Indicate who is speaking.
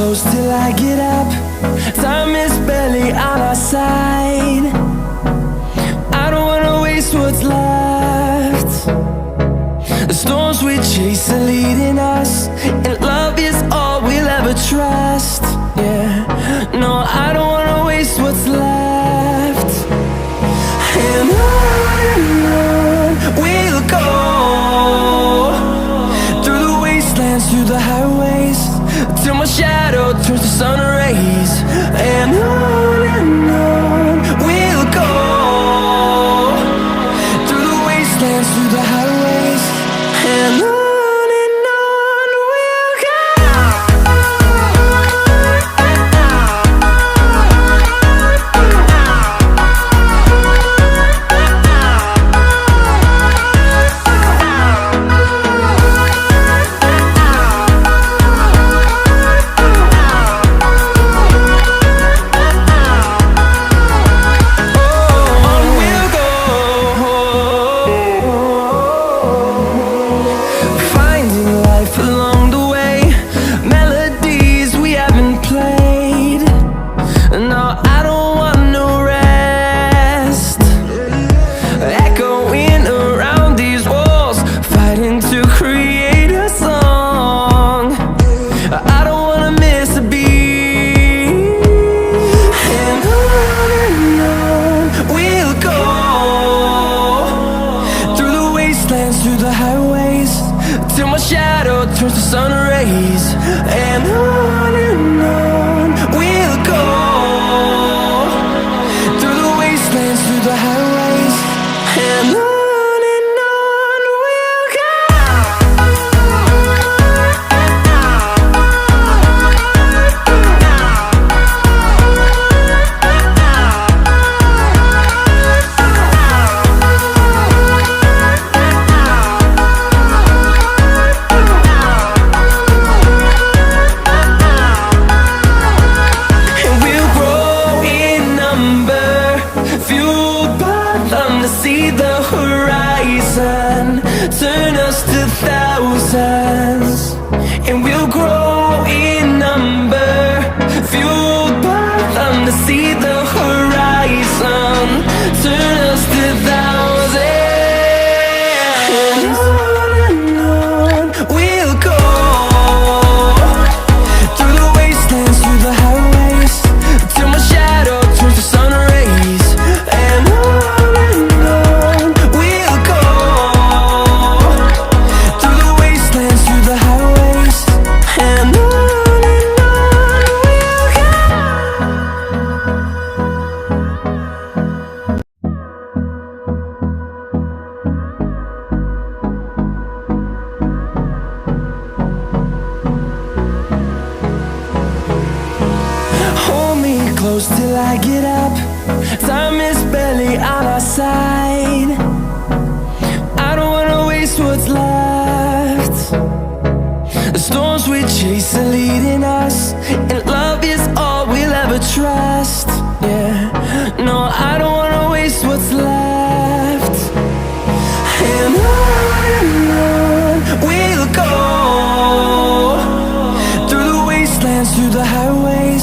Speaker 1: close till I get up. Time is barely on our side. I don't wanna waste what's left. The storms we chase are leading us, and love is all we'll ever trust. Yeah, no, I don't wanna waste what's left. And on we'll go, through the wastelands, through the highways, till my shadow turns to sun rays. And on we'll go, through the wastelands, through the highways, and on. Through the highways, till my shadow turns to sun rays. And on we'll go, through the wastelands, through the highways, and on. See the horizon turn us to thousands, and we'll grow in number, fueled by them. To see the horizon turn us to thousands, and on we'll go, through the wastelands, through the highways, till my shadow turns to sun rays. And close till I get up. Time is barely on our side. I don't wanna waste what's left. The storms we chase are leading us, and love is all we'll ever trust. Yeah, no, I don't wanna waste what's left. And on we'll go, through the wastelands, through the highways,